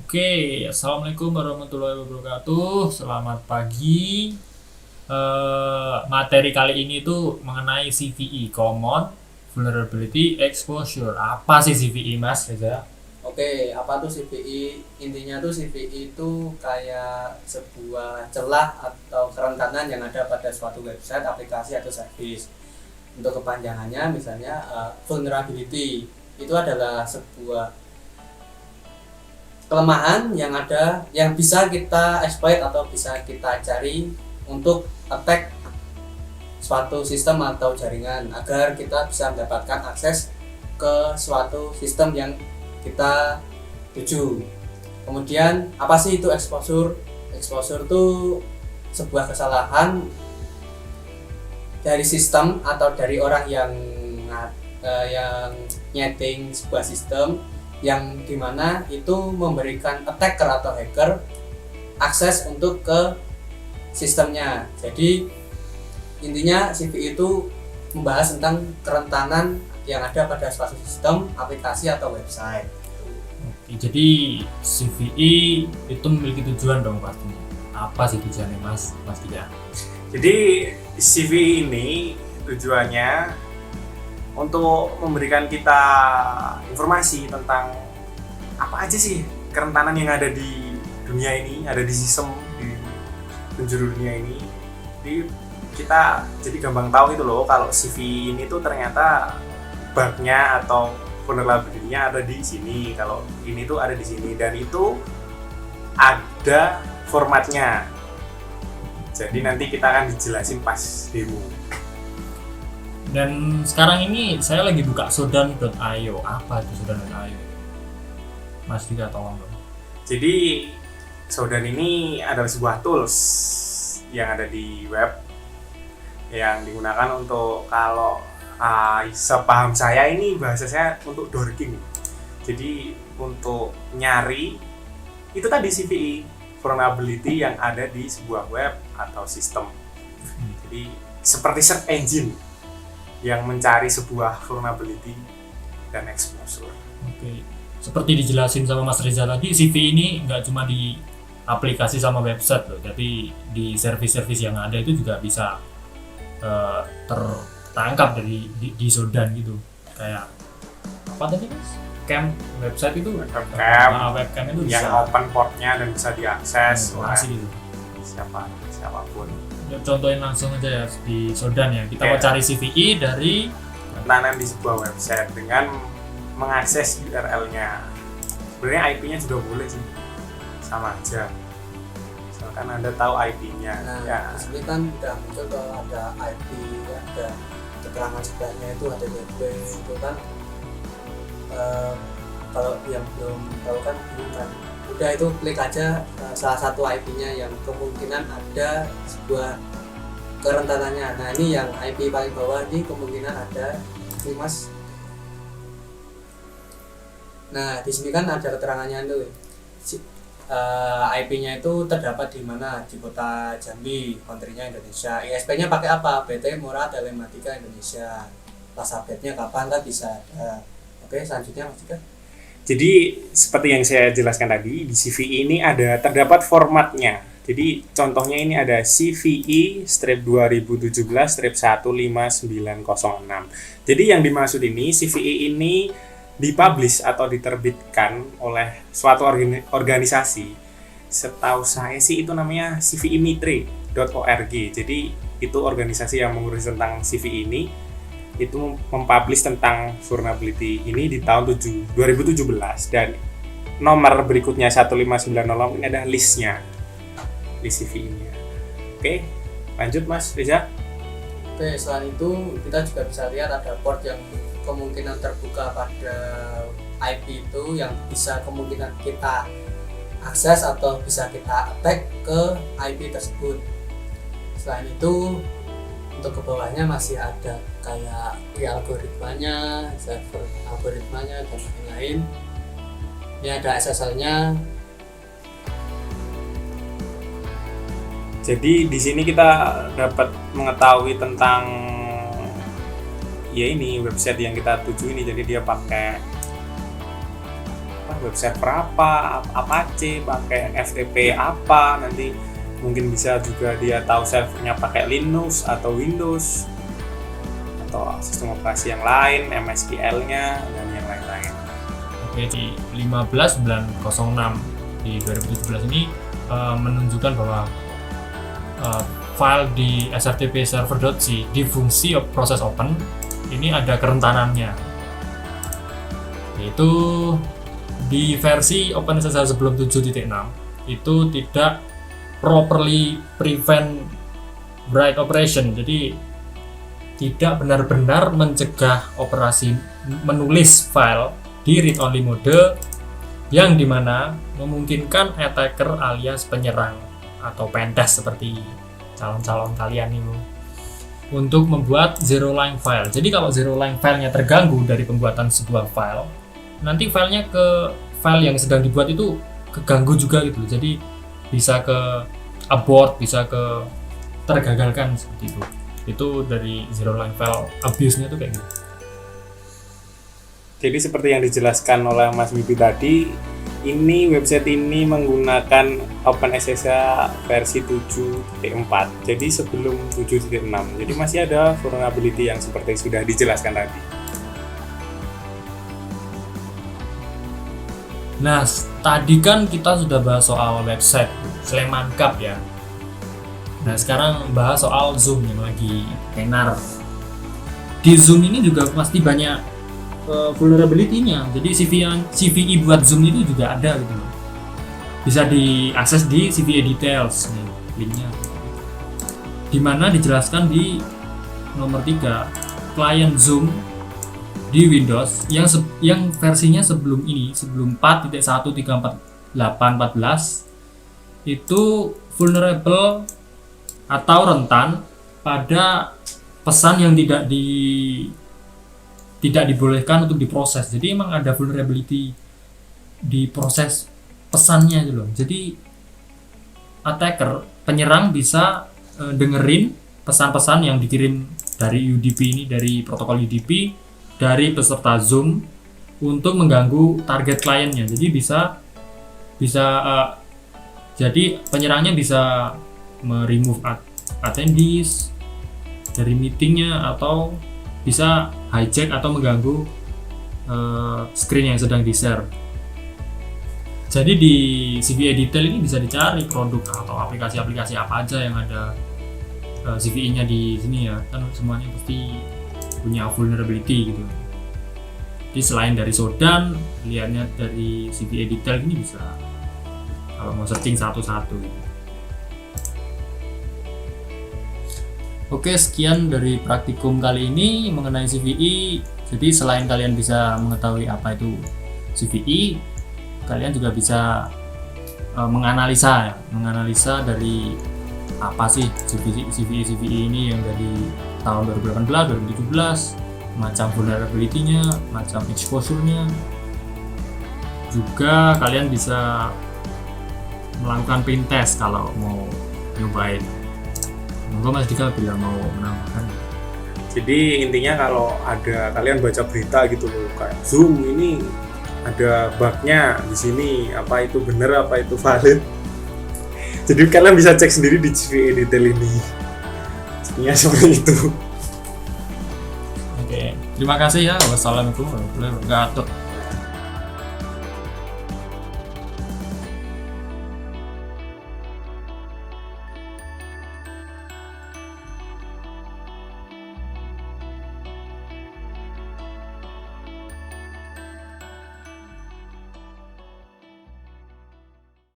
Oke, Assalamualaikum warahmatullahi wabarakatuh. Selamat pagi. Materi kali ini tuh mengenai CVE, Common Vulnerability Exposure. Apa sih CVE, Mas Reza? Oke, apa tuh CVE? Intinya tuh CVE itu kayak sebuah celah atau kerentanan yang ada pada suatu website, aplikasi atau service. Untuk kepanjangannya misalnya vulnerability itu adalah sebuah kelemahan yang ada yang bisa kita exploit atau bisa kita cari untuk attack suatu sistem atau jaringan agar kita bisa mendapatkan akses ke suatu sistem yang kita tuju. Kemudian apa sih itu exposure? Exposure itu sebuah kesalahan dari sistem atau dari orang yang nyeting sebuah sistem yang dimana itu memberikan attacker atau hacker akses untuk ke sistemnya. Jadi intinya CVE itu membahas tentang kerentanan yang ada pada suatu sistem, aplikasi atau website. Oke, jadi CVE itu memiliki tujuan dong pastinya. Apa sih tujuannya, Mas? Pastinya. Jadi CV ini tujuannya untuk memberikan kita informasi tentang apa aja sih kerentanan yang ada di dunia ini, ada di sistem di penjuru dunia ini. Jadi kita jadi gampang tahu itu loh kalau CV ini tuh ternyata bugnya atau vulnerability-nya ada di sini, kalau ini tuh ada di sini dan itu ada formatnya. Jadi nanti kita akan dijelasin pas demo. Dan sekarang ini saya lagi buka sodan.io. Apa itu sodan.io? Mas Dika tolong dong. Jadi Sodan ini adalah sebuah tools yang ada di web yang digunakan untuk kalau sepaham saya ini bahasa saya untuk dorking. Jadi untuk nyari itu tadi CVE, vulnerability yang ada di sebuah web atau sistem. Jadi seperti search engine yang mencari sebuah vulnerability dan exposure. Oke. Seperti dijelasin sama Mas Reza tadi, CVE ini nggak cuma di aplikasi sama website loh, tapi di service-service yang ada itu juga bisa tertangkap di Sodan gitu. Kayak apa tadi, Mas? Webcam website itu webcam itu bisa yang open portnya dan bisa diakses oleh gitu. siapapun. Ya, contohin langsung aja ya di Sodan ya. Kita mau cari CVE dari kerentanan di sebuah website dengan mengakses URL-nya. Sebenarnya IP-nya juga boleh sih, sama aja. Misalkan Anda tahu IP-nya. Nah, Ya. di sini kan udah muncul kalau ada IP, ada keterangan sebelahnya itu ada gateway itu kan. Kalau yang belum tahu kan bingung kan. Udah itu klik aja salah satu IP-nya yang kemungkinan ada sebuah kerentanannya. Nah ini yang IP paling bawah ini kemungkinan ada ini Mas. Nah di sini kan ada keterangannya tuh. IP-nya itu terdapat di mana? Di kota Jambi, country-nya Indonesia. ISP-nya pakai apa? BT Murah Telematika Indonesia. Password-nya kapan kan bisa ada. Oke, selanjutnya Mas Dika. Jadi seperti yang saya jelaskan tadi, di CVE ini terdapat formatnya. Jadi contohnya ini ada CVE strip 2017 strip 15906. Jadi yang dimaksud ini CVE ini dipublish atau diterbitkan oleh suatu organisasi. Setahu saya sih itu namanya cvemitre.org. Jadi itu organisasi yang mengurus tentang CVE ini. Itu mempublish tentang vulnerability ini di tahun 2017 dan nomor berikutnya 15906 ini ada list CVE-nya. Oke, lanjut Mas Reza. Oke, selain itu kita juga bisa lihat ada port yang kemungkinan terbuka pada IP itu yang bisa kemungkinan kita akses atau bisa kita attack ke IP tersebut. Selain itu untuk ke bawahnya masih ada kayak algoritmanya, server algoritmanya dan lain-lain. Ini ada SSL-nya. Jadi di sini kita dapat mengetahui tentang ya ini website yang kita tuju ini. Jadi dia pakai apa web server apa, Apache, pakai FTP apa, nanti mungkin bisa juga dia tahu servernya pakai Linux atau Windows atau sistem operasi yang lain, MSQL-nya dan yang lain-lain. Oke, di 15.906 di 2017 ini menunjukkan bahwa file di sftp server.c di fungsi proses open ini ada kerentanannya, yaitu di versi OpenSSL sebelum 7.6 itu tidak properly prevent write operation, jadi tidak benar-benar mencegah operasi menulis file di read only mode yang dimana memungkinkan attacker alias penyerang atau pentest seperti calon-calon kalian ini untuk membuat zero line file. Jadi kalau zero line filenya terganggu dari pembuatan sebuah file, nanti filenya ke file yang sedang dibuat itu keganggu juga gitu. Jadi bisa ke abort, bisa ke tergagalkan seperti itu. Itu dari zero line file abuse-nya tuh kayak gitu. Jadi seperti yang dijelaskan oleh Mas Bibi tadi, ini website ini menggunakan OpenSSL versi 7.4. Jadi sebelum 7.6. Jadi masih ada vulnerability yang seperti sudah dijelaskan tadi. Nah, tadi kan kita sudah bahas soal website Sleman-Cup ya. Nah, sekarang bahas soal Zoom yang lagi tenar. Di Zoom ini juga pasti banyak vulnerability-nya. Jadi CVE buat Zoom itu juga ada gitu. Bisa diakses di CVE details nih, linknya. Dimana dijelaskan di nomor 3 client Zoom di Windows yang versinya sebelum 4.1.348.14 itu vulnerable atau rentan pada pesan yang tidak dibolehkan untuk diproses. Jadi emang ada vulnerability di proses pesannya gitu loh. Jadi attacker, penyerang bisa dengerin pesan-pesan yang dikirim dari UDP ini, dari protokol UDP dari peserta Zoom untuk mengganggu target kliennya. Jadi jadi penyerangnya bisa remove attendees dari meetingnya atau bisa hijack atau mengganggu screen yang sedang di-share. Jadi di CVE detail ini bisa dicari produk atau aplikasi-aplikasi apa aja yang ada CVE-nya di sini ya. Kan semuanya pasti punya vulnerability gitu. Jadi selain dari Shodan, lihatnya dari CVE detail ini bisa kalau mau searching satu-satu gitu. Oke, sekian dari praktikum kali ini mengenai CVE. Jadi selain kalian bisa mengetahui apa itu CVE, kalian juga bisa menganalisa dari apa sih CVE ini yang dari tahun 2018, 2017, macam vulnerability-nya, macam exposure-nya. Juga kalian bisa melakukan pen test kalau mau nyobain. Monggo Mas Dika bila mau menambahkan. Jadi intinya kalau ada kalian baca berita gitu loh, kayak Zoom ini ada bug-nya di sini, apa itu benar, apa itu valid. Jadi kalian bisa cek sendiri di CVE detail ini. Jadinya seperti itu. Oke, terima kasih ya. Wassalamualaikum warahmatullahi wabarakatuh.